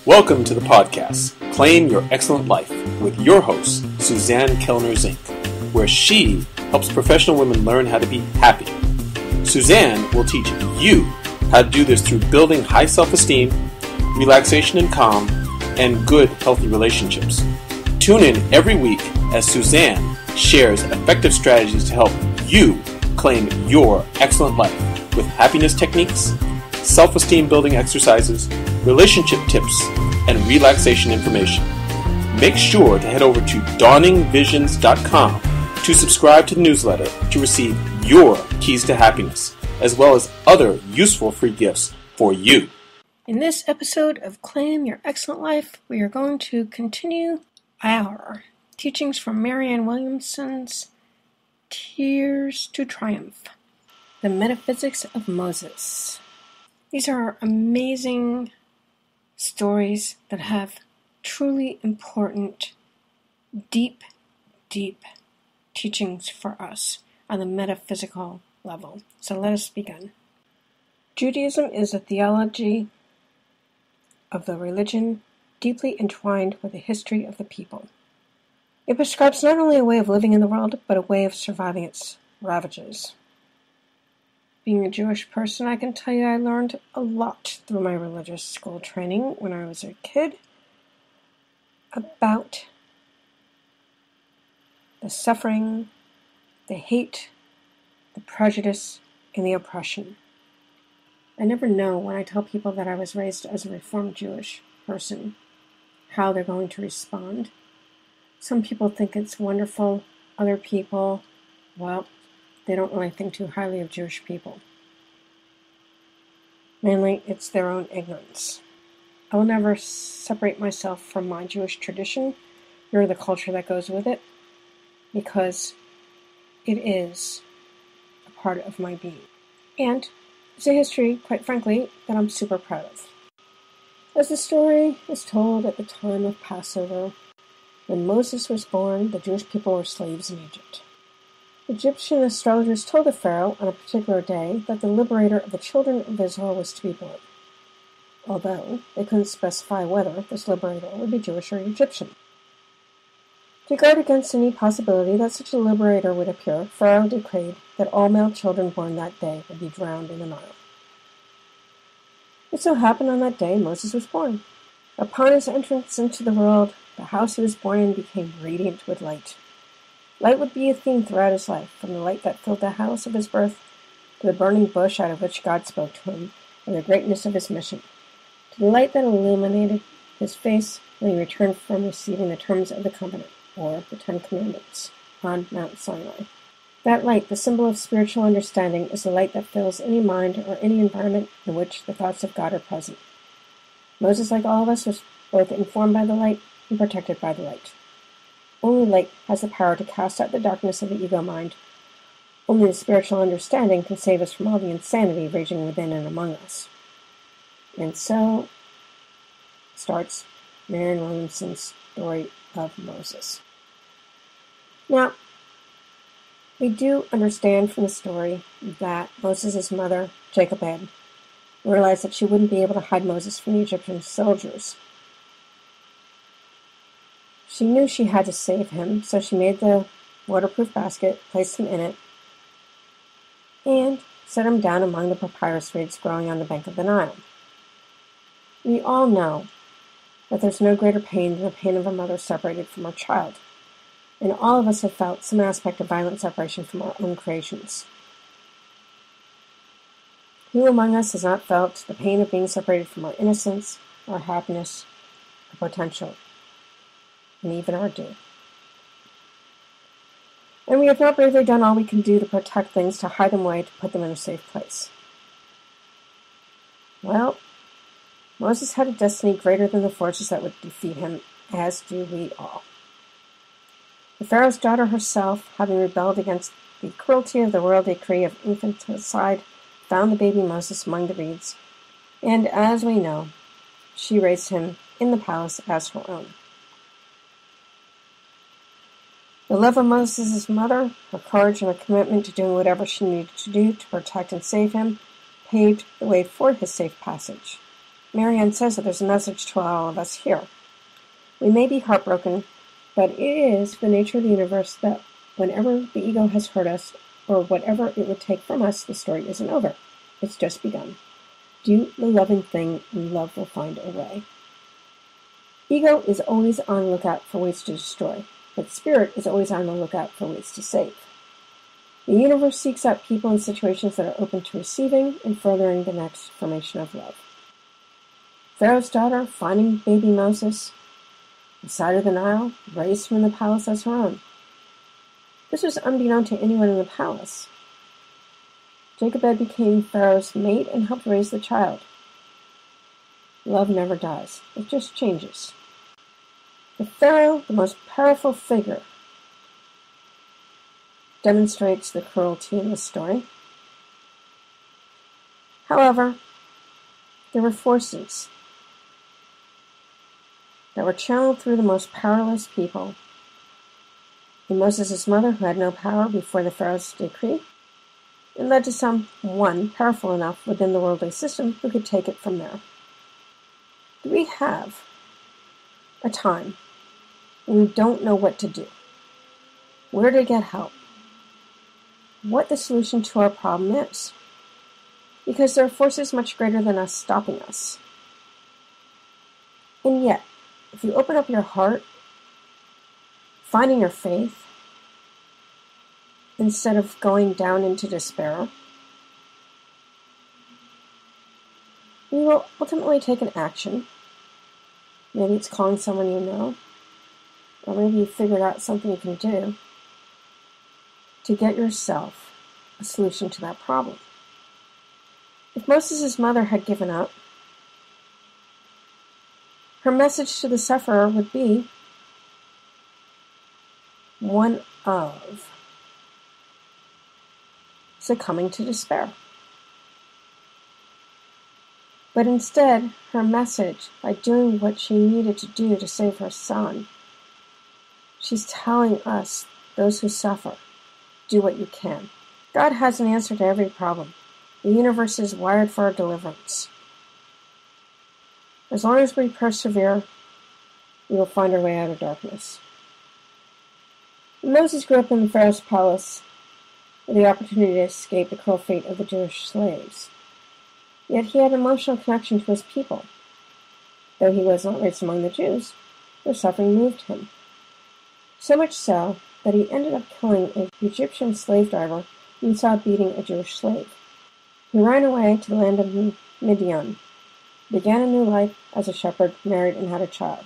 Welcome to the podcast, Claim Your Excellent Life, with your host, Suzanen Kellner-Zinck, where she helps professional women learn how to be happy. Suzanne will teach you how to do this through building high self-esteem, relaxation and calm, and good, healthy relationships. Tune in every week as Suzanne shares effective strategies to help you claim your excellent life with happiness techniques, self-esteem building exercises, relationship tips, and relaxation information. Make sure to head over to dawningvisions.com to subscribe to the newsletter to receive your keys to happiness, as well as other useful free gifts for you. In this episode of Claim Your Excellent Life, we are going to continue our teachings from Marianne Williamson's Tears to Triumph, the Metaphysics of Moses. These are amazing stories that have truly important, deep teachings for us on the metaphysical level. So let us begin. Judaism is a theology of the religion deeply entwined with the history of the people. It prescribes not only a way of living in the world, but a way of surviving its ravages. Being a Jewish person, I can tell you I learned a lot through my religious school training when I was a kid about the suffering, the hate, the prejudice, and the oppression. I never know when I tell people that I was raised as a Reformed Jewish person how they're going to respond. Some people think it's wonderful. Other people, well, they don't really think too highly of Jewish people. Mainly, it's their own ignorance. I will never separate myself from my Jewish tradition, nor the culture that goes with it, because it is a part of my being. And it's a history, quite frankly, that I'm super proud of. As the story is told at the time of Passover, when Moses was born, the Jewish people were slaves in Egypt. Egyptian astrologers told the Pharaoh on a particular day that the liberator of the children of Israel was to be born, although they couldn't specify whether this liberator would be Jewish or Egyptian. To guard against any possibility that such a liberator would appear, Pharaoh decreed that all male children born that day would be drowned in the Nile. It so happened on that day Moses was born. Upon his entrance into the world, the house he was born in became radiant with light. Light would be a theme throughout his life, from the light that filled the house of his birth, to the burning bush out of which God spoke to him, and the greatness of his mission, to the light that illuminated his face when he returned from receiving the terms of the covenant, or the 10 Commandments, on Mount Sinai. That light, the symbol of spiritual understanding, is the light that fills any mind or any environment in which the thoughts of God are present. Moses, like all of us, was both informed by the light and protected by the light. Only light has the power to cast out the darkness of the ego mind. Only the spiritual understanding can save us from all the insanity raging within and among us. And so starts Marianne Williamson's story of Moses. Now, we do understand from the story that Moses' mother, Jochebed, realized that she wouldn't be able to hide Moses from the Egyptian soldiers. She knew she had to save him, so she made the waterproof basket, placed him in it, and set him down among the papyrus reeds growing on the bank of the Nile. We all know that there's no greater pain than the pain of a mother separated from her child, and all of us have felt some aspect of violent separation from our own creations. Who among us has not felt the pain of being separated from our innocence, our happiness, our potential, and even our due? And we have not bravely done all we can do to protect things, to hide them away, to put them in a safe place. Well, Moses had a destiny greater than the forces that would defeat him, as do we all. The Pharaoh's daughter herself, having rebelled against the cruelty of the royal decree of infanticide, found the baby Moses among the reeds, and as we know, she raised him in the palace as her own. The love of Moses' mother, her courage, and her commitment to doing whatever she needed to do to protect and save him, paved the way for his safe passage. Marianne says that there's a message to all of us here. We may be heartbroken, but it is the nature of the universe that whenever the ego has hurt us, or whatever it would take from us, the story isn't over. It's just begun. Do the loving thing, and love will find a way. Ego is always on the lookout for ways to destroy, but spirit is always on the lookout for ways to save. The universe seeks out people and situations that are open to receiving and furthering the next formation of love. Pharaoh's daughter, finding baby Moses, the side of the Nile, raised from the palace as her own. This was unbeknown to anyone in the palace. Jochebed became Pharaoh's mate and helped raise the child. Love never dies. It just changes. The Pharaoh, the most powerful figure, demonstrates the cruelty in this story. However, there were forces that were channeled through the most powerless people. In Moses' mother, who had no power before the Pharaoh's decree, it led to someone powerful enough within the worldly system who could take it from there. Do we have a time when we don't know what to do, where to get help, what the solution to our problem is? Because there are forces much greater than us stopping us. And yet, if you open up your heart, finding your faith, instead of going down into despair, you will ultimately take an action. Maybe it's calling someone you know, or maybe you figured out something you can do to get yourself a solution to that problem. If Moses' mother had given up, her message to the sufferer would be one of succumbing to despair. But instead, her message, by doing what she needed to do to save her son, she's telling us, those who suffer, do what you can. God has an answer to every problem. The universe is wired for our deliverance. As long as we persevere, we will find our way out of darkness. Moses grew up in the Pharaoh's palace with the opportunity to escape the cruel fate of the Jewish slaves. Yet he had an emotional connection to his people. Though he was not raised among the Jews, their suffering moved him. So much so that he ended up killing an Egyptian slave driver who saw beating a Jewish slave. He ran away to the land of Midian, began a new life as a shepherd, married, and had a child.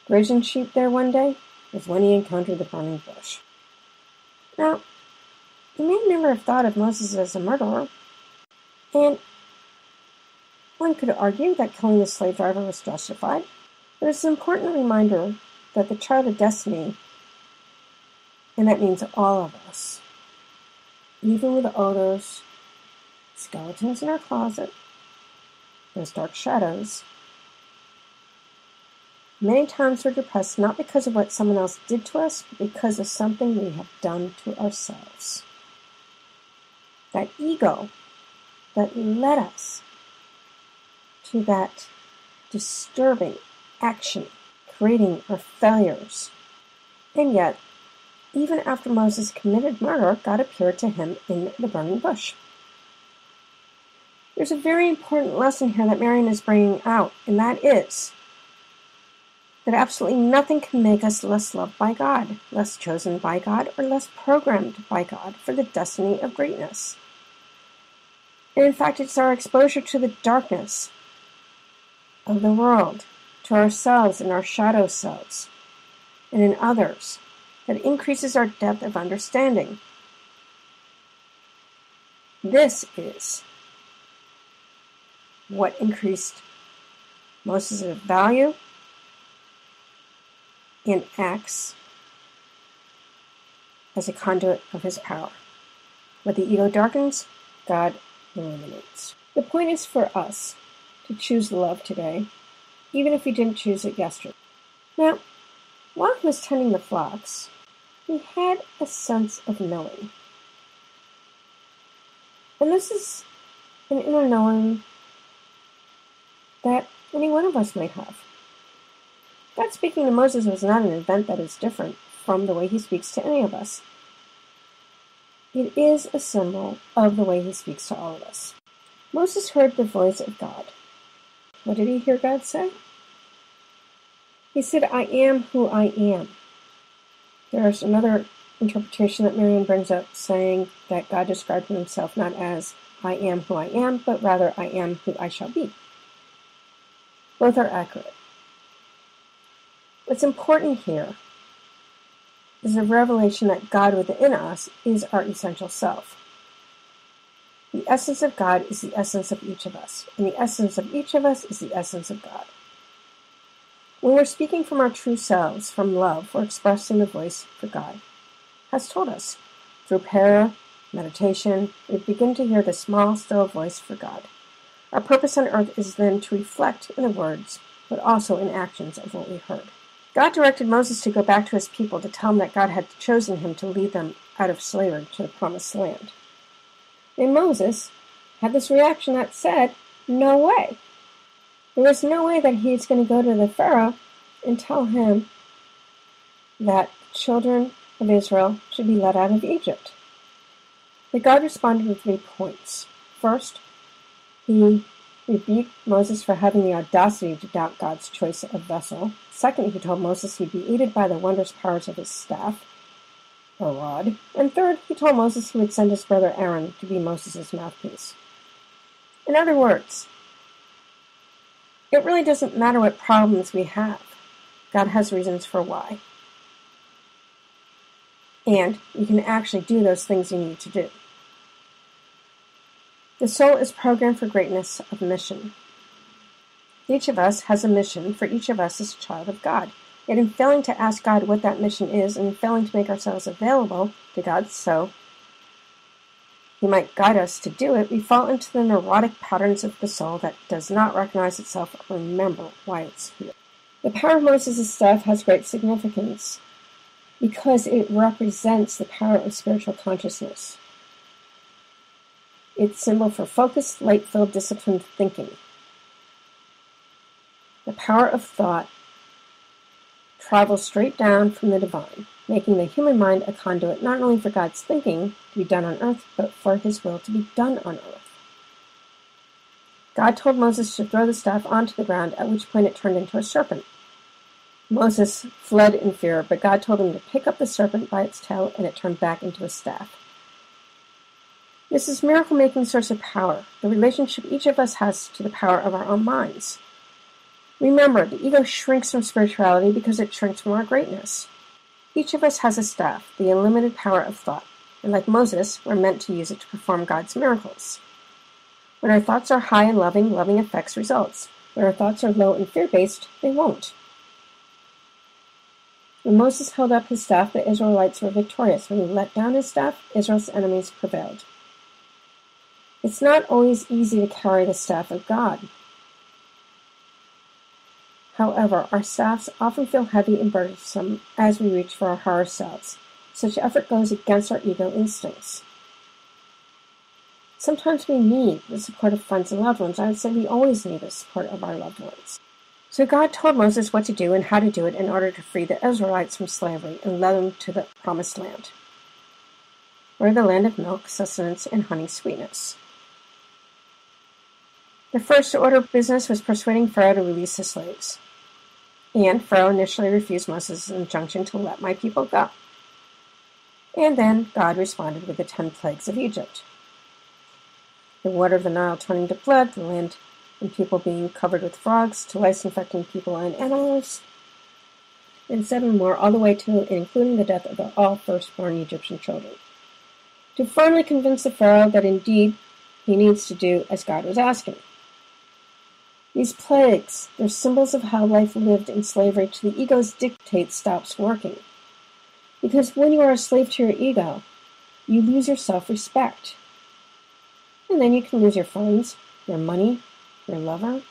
Grazing sheep there one day was when he encountered the burning bush. Now, you may never have thought of Moses as a murderer, and one could argue that killing the slave driver was justified, but it's an important reminder that the child of destiny, and that means all of us, even with all those skeletons in our closet, those dark shadows, many times we're depressed not because of what someone else did to us, but because of something we have done to ourselves. That ego that led us to that disturbing action, creating our failures. And yet, even after Moses committed murder, God appeared to him in the burning bush. There's a very important lesson here that Marianne is bringing out, and that is that absolutely nothing can make us less loved by God, less chosen by God, or less programmed by God for the destiny of greatness. And in fact, it's our exposure to the darkness of the world, to ourselves and our shadow selves, and in others, that increases our depth of understanding. This is what increased Moses' value and acts as a conduit of his power. What the ego darkens, God illuminates. The point is for us to choose love today, even if we didn't choose it yesterday. Now, while he was tending the flocks, he had a sense of knowing. And this is an inner knowing that any one of us might have. God speaking to Moses was not an event that is different from the way he speaks to any of us. It is a symbol of the way he speaks to all of us. Moses heard the voice of God. What did he hear God say? He said, "I am who I am." There's another interpretation that Marianne brings up saying that God described himself not as "I am who I am," but rather "I am who I shall be." Both are accurate. What's important here is the revelation that God within us is our essential self. The essence of God is the essence of each of us, and the essence of each of us is the essence of God. When we're speaking from our true selves, from love, we're expressing the voice for God has told us. Through prayer, meditation, we begin to hear the small, still voice for God. Our purpose on earth is then to reflect in the words, but also in actions of what we heard. God directed Moses to go back to his people to tell them that God had chosen him to lead them out of slavery to the promised land. And Moses had this reaction that said, no way. There was no way that he's going to go to the Pharaoh and tell him that children of Israel should be let out of Egypt. But God responded with 3 points. First, he rebuked Moses for having the audacity to doubt God's choice of vessel. Second, he told Moses he'd be aided by the wondrous powers of his staff, or rod. And third, he told Moses he would send his brother Aaron to be Moses' mouthpiece. In other words, it really doesn't matter what problems we have. God has reasons for why. And you can actually do those things you need to do. The soul is programmed for greatness of mission. Each of us has a mission, for each of us is a child of God. Yet in failing to ask God what that mission is, and in failing to make ourselves available to God so he might guide us to do it, we fall into the neurotic patterns of the soul that does not recognize itself or remember why it's here. The power of Moses' staff has great significance because it represents the power of spiritual consciousness. It's symbol for focused, light-filled, disciplined thinking. The power of thought travels straight down from the divine, making the human mind a conduit not only for God's thinking to be done on earth, but for his will to be done on earth. God told Moses to throw the staff onto the ground, at which point it turned into a serpent. Moses fled in fear, but God told him to pick up the serpent by its tail, and it turned back into a staff. This is miracle-making source of power, the relationship each of us has to the power of our own minds. Remember, the ego shrinks from spirituality because it shrinks from our greatness. Each of us has a staff, the unlimited power of thought, and like Moses, we're meant to use it to perform God's miracles. When our thoughts are high and loving, loving affects results. When our thoughts are low and fear-based, they won't. When Moses held up his staff, the Israelites were victorious. When he let down his staff, Israel's enemies prevailed. It's not always easy to carry the staff of God. However, our staffs often feel heavy and burdensome as we reach for our higher selves. Such effort goes against our ego instincts. Sometimes we need the support of friends and loved ones. I would say we always need the support of our loved ones. So God told Moses what to do and how to do it in order to free the Israelites from slavery and lead them to the promised land, or the land of milk, sustenance, and honey sweetness. The first order of business was persuading Pharaoh to release the slaves. And Pharaoh initially refused Moses' injunction to let my people go. And then God responded with the 10 plagues of Egypt. The water of the Nile turning to blood, the land and people being covered with frogs, to lice infecting people and animals, and 7 more, all the way to and including the death of all firstborn Egyptian children. To finally convince the Pharaoh that indeed he needs to do as God was asking. These plagues, they're symbols of how life lived in slavery to the ego's dictate stops working. Because when you are a slave to your ego, you lose your self-respect. And then you can lose your friends, your money, your lover.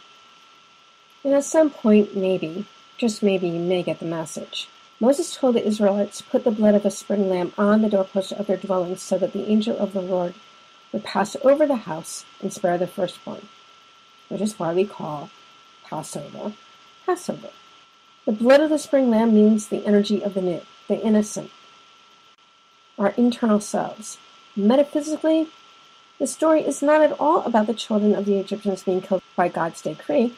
And at some point, maybe, just maybe, you may get the message. Moses told the Israelites to put the blood of a spring lamb on the doorpost of their dwellings so that the angel of the Lord would pass over the house and spare the firstborn, which is why we call Passover. The blood of the spring lamb means the energy of the new, the innocent, our internal selves. Metaphysically, the story is not at all about the children of the Egyptians being killed by God's decree.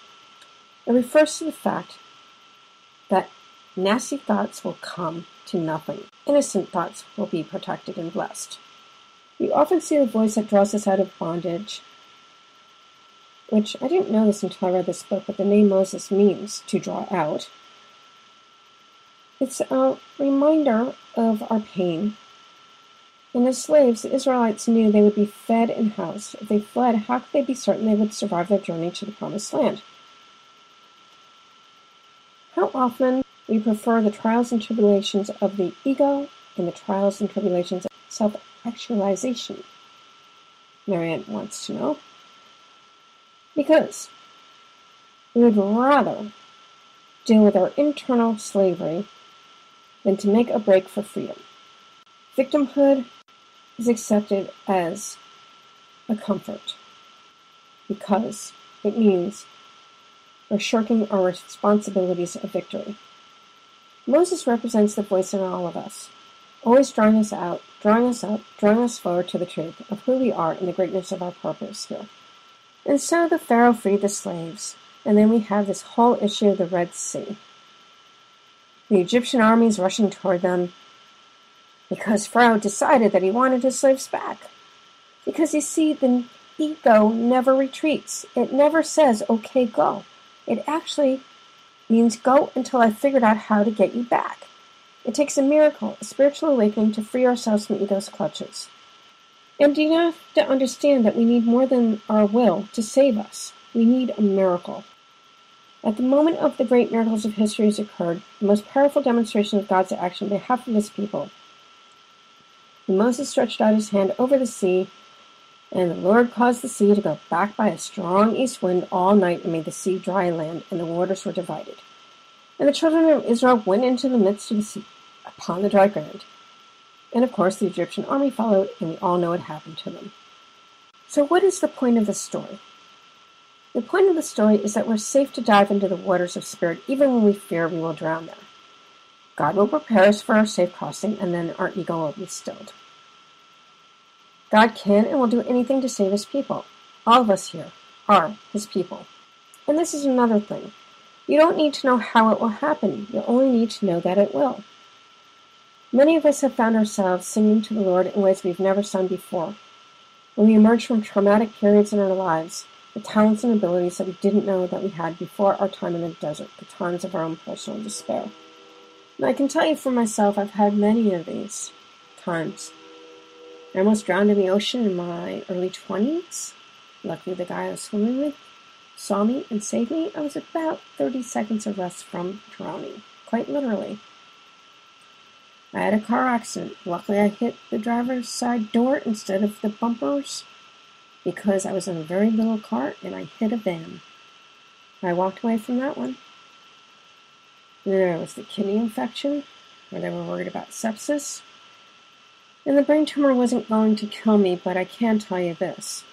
It refers to the fact that nasty thoughts will come to nothing. Innocent thoughts will be protected and blessed. We often see the voice that draws us out of bondage, which I didn't know this until I read this book, but the name Moses means to draw out. It's a reminder of our pain. And as slaves, the Israelites knew they would be fed and housed. If they fled, how could they be certain they would survive their journey to the Promised Land? How often we prefer the trials and tribulations of the ego and the trials and tribulations of self-actualization? Marianne wants to know. Because we would rather deal with our internal slavery than to make a break for freedom. Victimhood is accepted as a comfort because it means we're shirking our responsibilities of victory. Moses represents the voice in all of us, always drawing us out, drawing us up, drawing us forward to the truth of who we are and the greatness of our purpose here. And so the Pharaoh freed the slaves, and then we have this whole issue of the Red Sea. The Egyptian army is rushing toward them because Pharaoh decided that he wanted his slaves back. Because you see, the ego never retreats. It never says, okay, go. It actually means go until I've figured out how to get you back. It takes a miracle, a spiritual awakening to free ourselves from ego's clutches. And you have to understand that we need more than our will to save us. We need a miracle. At the moment of the great miracles of history has occurred, the most powerful demonstration of God's action on behalf of his people. And Moses stretched out his hand over the sea, and the Lord caused the sea to go back by a strong east wind all night and made the sea dry land, and the waters were divided. And the children of Israel went into the midst of the sea upon the dry ground. And of course the Egyptian army followed, and we all know what happened to them. So what is the point of the story? The point of the story is that we're safe to dive into the waters of spirit even when we fear we will drown there. God will prepare us for our safe crossing, and then our ego will be stilled. God can and will do anything to save his people. All of us here are his people. And this is another thing. You don't need to know how it will happen. You only need to know that it will. Many of us have found ourselves singing to the Lord in ways we've never sung before. When we emerge from traumatic periods in our lives, the talents and abilities that we didn't know that we had before our time in the desert, the times of our own personal despair. And I can tell you for myself, I've had many of these times. I almost drowned in the ocean in my early 20s. Luckily, the guy I was swimming with saw me and saved me. I was about 30 seconds or less from drowning, quite literally. I had a car accident. Luckily, I hit the driver's side door instead of the bumpers because I was in a very little car and I hit a van. I walked away from that one. And then there was the kidney infection, where they were worried about sepsis. And the brain tumor wasn't going to kill me, but I can tell you this.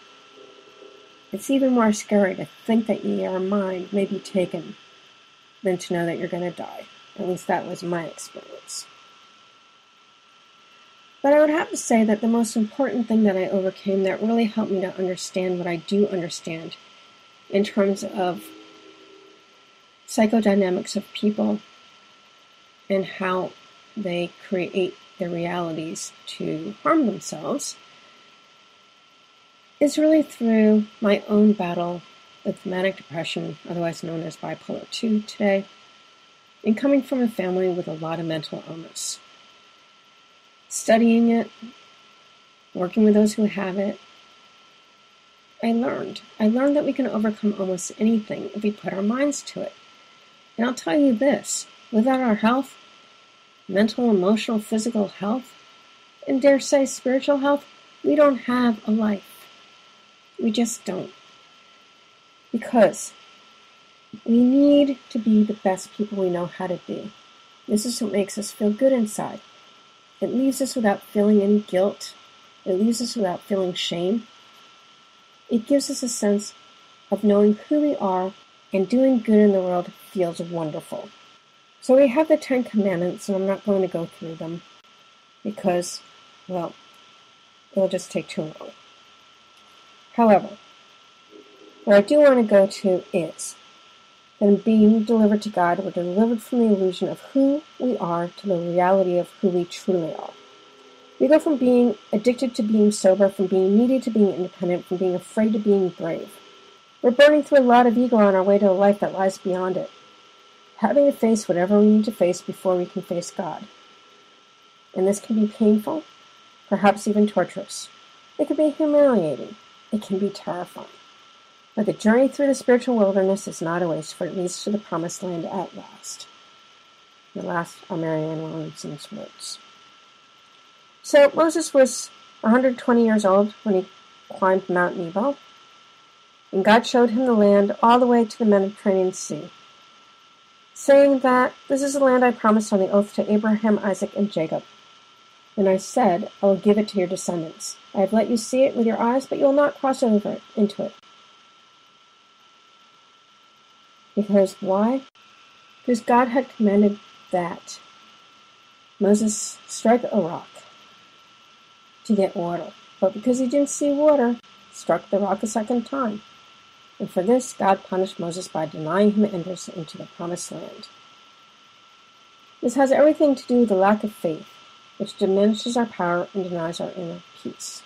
It's even more scary to think that your mind may be taken than to know that you're going to die. At least that was my experience. But I would have to say that the most important thing that I overcame that really helped me to understand what I do understand in terms of psychodynamics of people and how they create their realities to harm themselves is really through my own battle with manic depression, otherwise known as bipolar 2 today, and coming from a family with a lot of mental illness. Studying it, working with those who have it, I learned that we can overcome almost anything if we put our minds to it. And I'll tell you this, without our health, mental, emotional, physical health, and dare say spiritual health, we don't have a life. We just don't. Because we need to be the best people we know how to be. This is what makes us feel good inside. It leaves us without feeling any guilt. It leaves us without feeling shame. It gives us a sense of knowing who we are and doing good in the world feels wonderful. So we have the 10 Commandments, and I'm not going to go through them because, well, it'll just take too long. However, what I do want to go to is that in being delivered to God, we're delivered from the illusion of who we are to the reality of who we truly are. We go from being addicted to being sober, from being needy to being independent, from being afraid to being brave. We're burning through a lot of ego on our way to a life that lies beyond it, having to face whatever we need to face before we can face God. And this can be painful, perhaps even torturous. It can be humiliating. It can be terrifying. But the journey through the spiritual wilderness is not a waste, for it leads to the promised land at last. The last are Marianne Williamson's words. So Moses was 120 years old when he climbed Mount Nebo, and God showed him the land all the way to the Mediterranean Sea, saying that this is the land I promised on the oath to Abraham, Isaac, and Jacob. And I said, I will give it to your descendants. I have let you see it with your eyes, but you will not cross over into it. Because why? Because God had commanded that Moses strike a rock to get water. But because he didn't see water, struck the rock a second time. And for this, God punished Moses by denying him entrance into the promised land. This has everything to do with the lack of faith, which diminishes our power and denies our inner peace.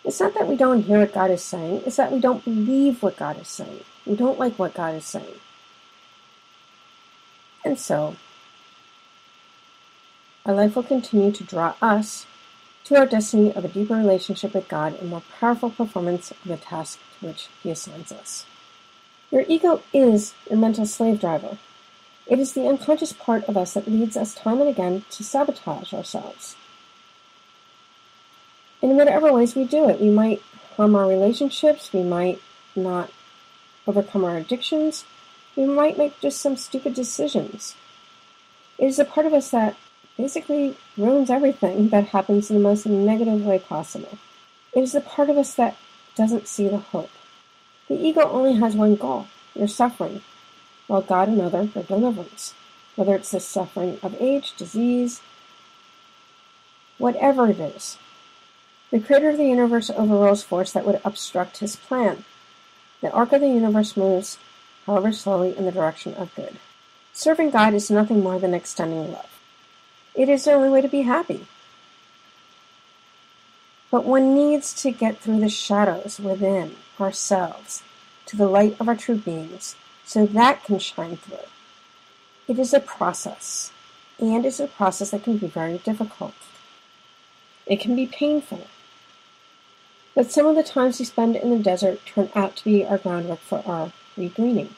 It's not that we don't hear what God is saying, it's that we don't believe what God is saying. We don't like what God is saying. And so, our life will continue to draw us to our destiny of a deeper relationship with God and more powerful performance of the task to which He assigns us. Your ego is your mental slave driver. It is the unconscious part of us that leads us time and again to sabotage ourselves. In whatever ways we do it, we might harm our relationships, we might not overcome our addictions, we might make just some stupid decisions. It is a part of us that basically ruins everything that happens in the most negative way possible. It is the part of us that doesn't see the hope. The ego only has one goal, your suffering, while God another, your deliverance. Whether it's the suffering of age, disease, whatever it is. The creator of the universe overrules force that would obstruct his plan. The arc of the universe moves, however slowly, in the direction of good. Serving God is nothing more than extending love. It is the only way to be happy. But one needs to get through the shadows within ourselves to the light of our true beings so that can shine through. It is a process, and it's a process that can be very difficult. It can be painful. But some of the times we spend in the desert turn out to be our groundwork for our regreening.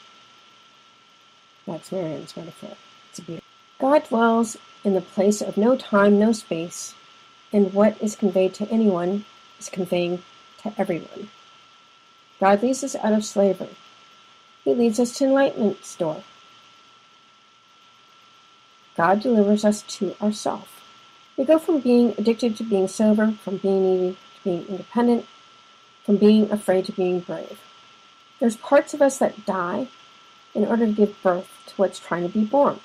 That's Marianne's metaphor. It's a beautiful. God dwells in the place of no time, no space, and what is conveyed to anyone is conveying to everyone. God leads us out of slavery. He leads us to enlightenment's door. God delivers us to ourself. We go from being addicted to being sober, from being needy to being independent, from being afraid to being brave. There's parts of us that die in order to give birth to what's trying to be born.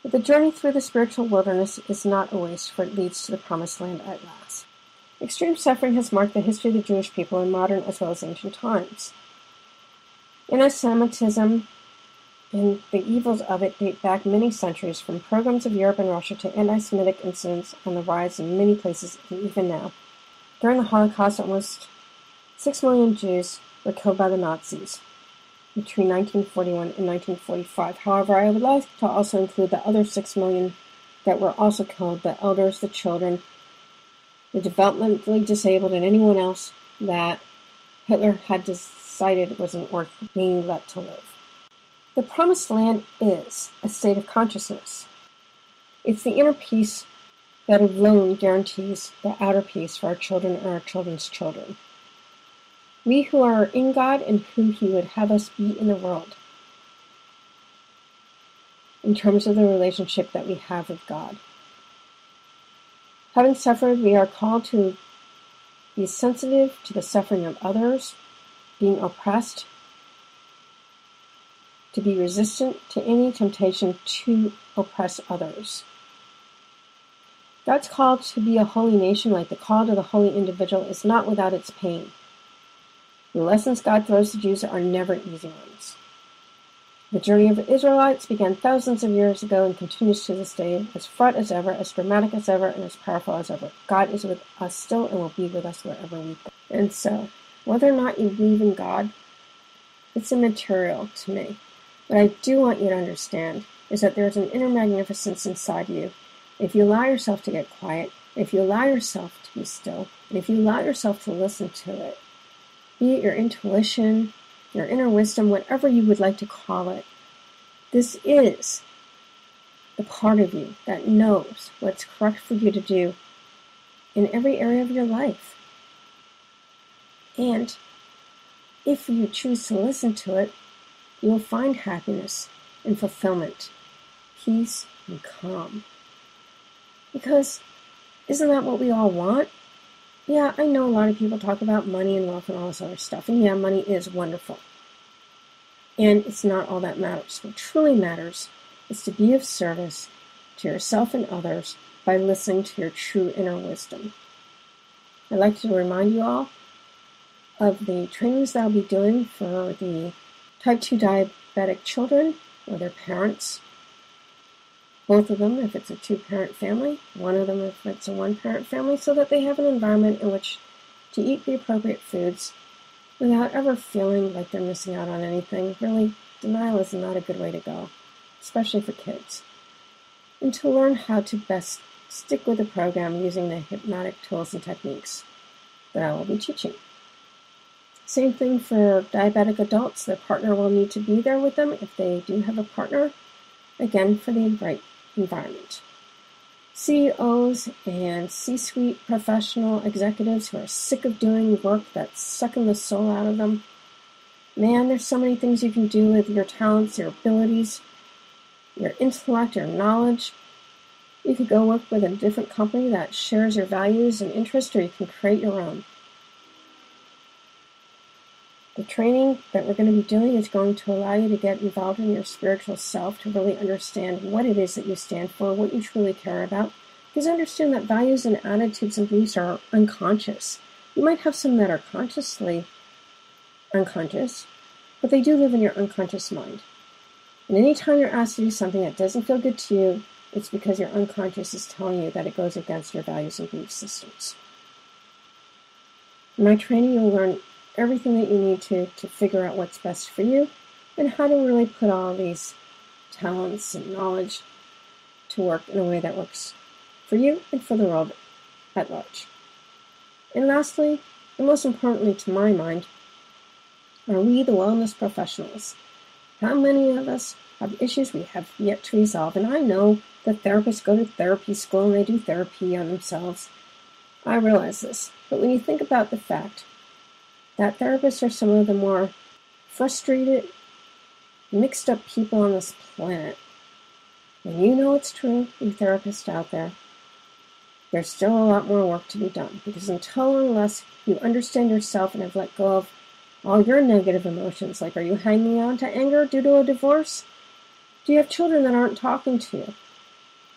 But the journey through the spiritual wilderness is not a waste, for it leads to the promised land at last. Extreme suffering has marked the history of the Jewish people in modern as well as ancient times. Anti-Semitism and the evils of it date back many centuries, from pogroms of Europe and Russia to anti-Semitic incidents on the rise in many places, and even now. During the Holocaust, almost 6 million Jews were killed by the Nazis between 1941 and 1945. However, I would like to also include the other 6 million that were also killed, the elders, the children, the developmentally disabled, and anyone else that Hitler had decided wasn't worth being let to live. The promised land is a state of consciousness. It's the inner peace that alone guarantees the outer peace for our children and our children's children. We who are in God and who He would have us be in the world, in terms of the relationship that we have with God. Having suffered, we are called to be sensitive to the suffering of others, being oppressed, to be resistant to any temptation to oppress others. God's call to be a holy nation, like the call to the holy individual, is not without its pain. The lessons God throws to Jews are never easy ones. The journey of the Israelites began thousands of years ago and continues to this day, as fraught as ever, as dramatic as ever, and as powerful as ever. God is with us still and will be with us wherever we go. And so, whether or not you believe in God, it's immaterial to me. What I do want you to understand is that there's an inner magnificence inside you. If you allow yourself to get quiet, if you allow yourself to be still, and if you allow yourself to listen to it, be it your intuition, your inner wisdom, whatever you would like to call it, this is the part of you that knows what's correct for you to do in every area of your life. And if you choose to listen to it, you will find happiness and fulfillment, peace and calm. Because isn't that what we all want? Yeah, I know a lot of people talk about money and wealth and all this other stuff. And yeah, money is wonderful. And it's not all that matters. What truly matters is to be of service to yourself and others by listening to your true inner wisdom. I'd like to remind you all of the trainings that I'll be doing for the type 2 diabetic children or their parents. Both of them if it's a 2-parent family, one of them if it's a 1-parent family, so that they have an environment in which to eat the appropriate foods without ever feeling like they're missing out on anything. Really, denial is not a good way to go, especially for kids. And to learn how to best stick with the program using the hypnotic tools and techniques that I will be teaching. Same thing for diabetic adults. Their partner will need to be there with them if they do have a partner, again, for the right environment. CEOs and C-suite professional executives who are sick of doing work that's sucking the soul out of them. Man, there's so many things you can do with your talents, your abilities, your intellect, your knowledge. You could go work with a different company that shares your values and interests, or you can create your own. The training that we're going to be doing is going to allow you to get involved in your spiritual self, to really understand what it is that you stand for, what you truly care about. Because understand that values and attitudes and beliefs are unconscious. You might have some that are consciously unconscious, but they do live in your unconscious mind. And anytime you're asked to do something that doesn't feel good to you, it's because your unconscious is telling you that it goes against your values and belief systems. In my training, you'll learn everything that you need to figure out what's best for you and how to really put all these talents and knowledge to work in a way that works for you and for the world at large. And lastly, and most importantly to my mind, are we the wellness professionals? How many of us have issues we have yet to resolve? And I know that therapists go to therapy school and they do therapy on themselves. I realize this. But when you think about the fact that therapists are some of the more frustrated, mixed up people on this planet, and you know it's true, you therapists out there, there's still a lot more work to be done. Because unless you understand yourself and have let go of all your negative emotions, like are you hanging on to anger due to a divorce? Do you have children that aren't talking to you?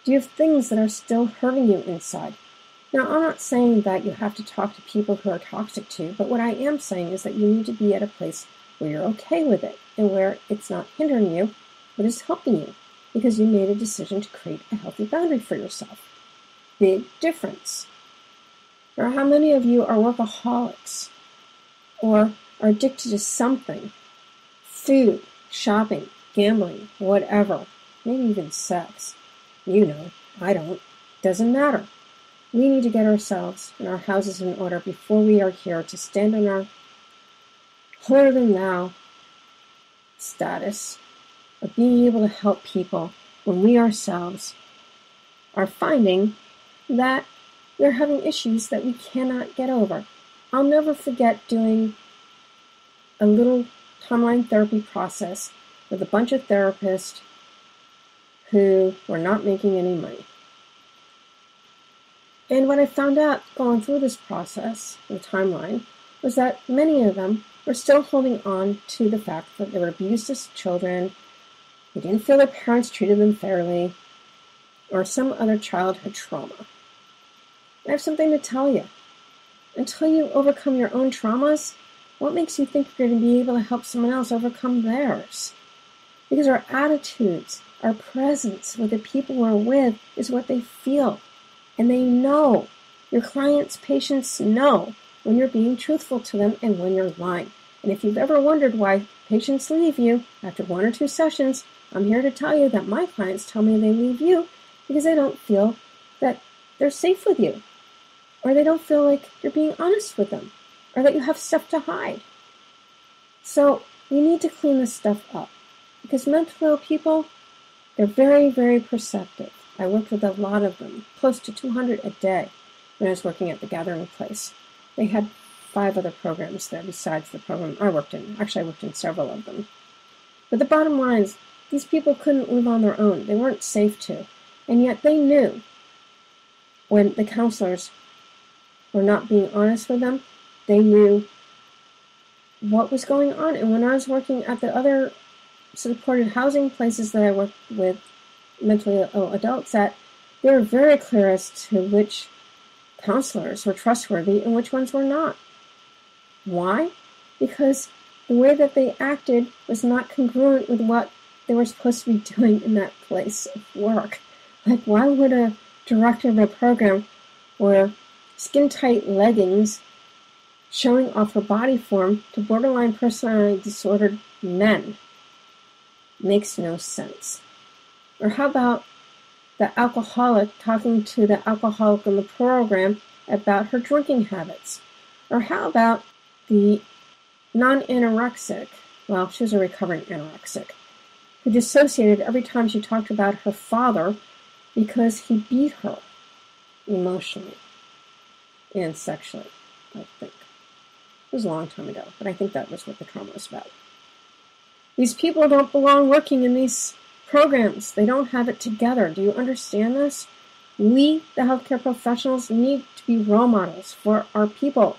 Do you have things that are still hurting you inside? Now, I'm not saying that you have to talk to people who are toxic to you, but what I am saying is that you need to be at a place where you're okay with it and where it's not hindering you, but is helping you because you made a decision to create a healthy boundary for yourself. Big difference. Or how many of you are workaholics or are addicted to something? Food, shopping, gambling, whatever, maybe even sex. You know, I don't. Doesn't matter. We need to get ourselves and our houses in order before we are here to stand on our holier-than-thou status of being able to help people when we ourselves are finding that we're having issues that we cannot get over. I'll never forget doing a little timeline therapy process with a bunch of therapists who were not making any money. And what I found out going through this process, the timeline, was that many of them were still holding on to the fact that they were abused as children, They didn't feel their parents treated them fairly, or some other childhood trauma. I have something to tell you. Until you overcome your own traumas, what makes you think you're going to be able to help someone else overcome theirs? Because our attitudes, our presence with the people we're with is what they feel. And they know. Your clients, patients know when you're being truthful to them and when you're lying. And if you've ever wondered why patients leave you after 1 or 2 sessions, I'm here to tell you that my clients tell me they leave you because they don't feel that they're safe with you, or they don't feel like you're being honest with them, or that you have stuff to hide. So we need to clean this stuff up, because mentally ill people, they're very, very perceptive. I worked with a lot of them, close to 200 a day when I was working at the Gathering Place. They had 5 other programs there besides the program I worked in. Actually, I worked in several of them. But the bottom line is, these people couldn't live on their own. They weren't safe to. And yet they knew when the counselors were not being honest with them, they knew what was going on. And when I was working at the other supported housing places that I worked with mentally ill adults at, they were very clear as to which counselors were trustworthy and which ones were not. Why? Because the way that they acted was not congruent with what they were supposed to be doing in that place of work. Like, why would a director of a program wear skin-tight leggings showing off her body form to borderline personality disordered men? Makes no sense. Or how about the alcoholic talking to the alcoholic in the program about her drinking habits? Or how about the non-anorexic, well, she was a recovering anorexic, who dissociated every time she talked about her father because he beat her emotionally and sexually, I think. It was a long time ago, but I think that was what the trauma was about. These people don't belong working in these programs. They don't have it together. Do you understand this? We, the healthcare professionals, need to be role models for our people.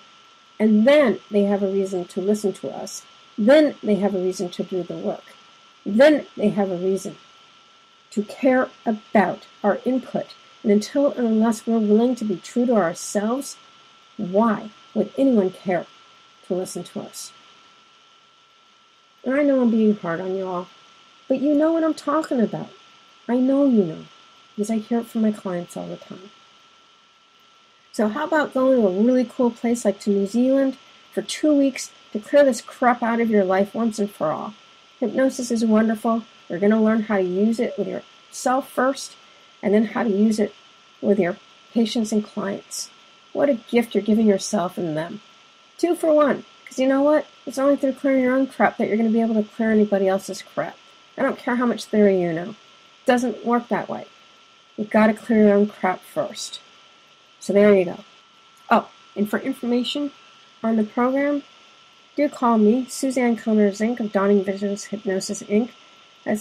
And then they have a reason to listen to us. Then they have a reason to do the work. Then they have a reason to care about our input. And until and unless we're willing to be true to ourselves, why would anyone care to listen to us? And I know I'm being hard on you all, but you know what I'm talking about. I know you know, because I hear it from my clients all the time. So how about going to a really cool place like to New Zealand for 2 weeks to clear this crap out of your life once and for all? Hypnosis is wonderful. You're going to learn how to use it with yourself first, and then how to use it with your patients and clients. What a gift you're giving yourself and them. 2 for 1. Because you know what? It's only through clearing your own crap that you're going to be able to clear anybody else's crap. I don't care how much theory you know. It doesn't work that way. You've got to clear your own crap first. So there you go. Oh, and for information on the program, do call me, Suzanen Kellner-Zinck of Dawning Visions Hypnosis, Inc. at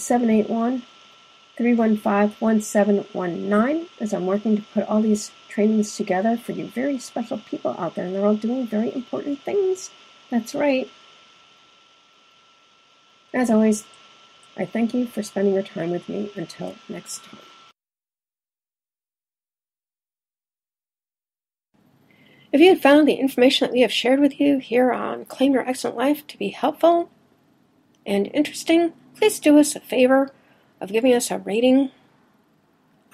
781-315-1719, as I'm working to put all these trainings together for you very special people out there, and they're all doing very important things. That's right. As always, I thank you for spending your time with me. Until next time. If you had found the information that we have shared with you here on Claim Your Excellent Life to be helpful and interesting, please do us a favor of giving us a rating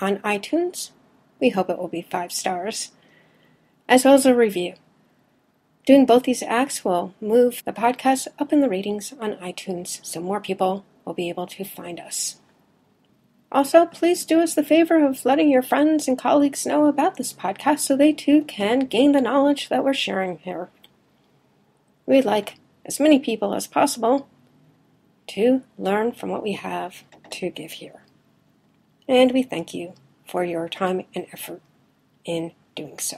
on iTunes. We hope it will be 5 stars, as well as a review. Doing both these acts will move the podcast up in the ratings on iTunes so more people will be able to find us. Also, please do us the favor of letting your friends and colleagues know about this podcast so they too can gain the knowledge that we're sharing here. We'd like as many people as possible to learn from what we have to give here. And we thank you for your time and effort in doing so.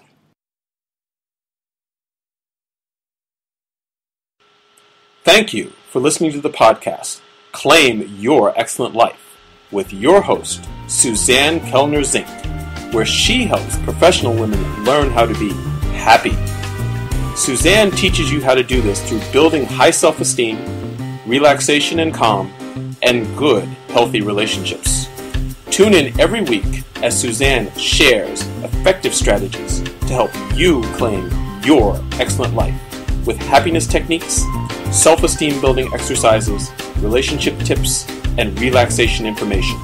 Thank you for listening to the podcast, Claim Your Excellent Life, with your host, Suzanen Kellner-Zinck, where she helps professional women learn how to be happy. Suzanen teaches you how to do this through building high self-esteem, relaxation and calm, and good healthy relationships. Tune in every week as Suzanne shares effective strategies to help you claim your excellent life with happiness techniques, self-esteem building exercises, relationship tips, and relaxation information.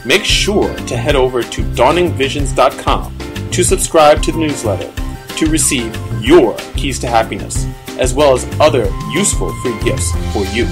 Make sure to head over to dawningvisions.com to subscribe to the newsletter to receive your keys to happiness, as well as other useful free gifts for you.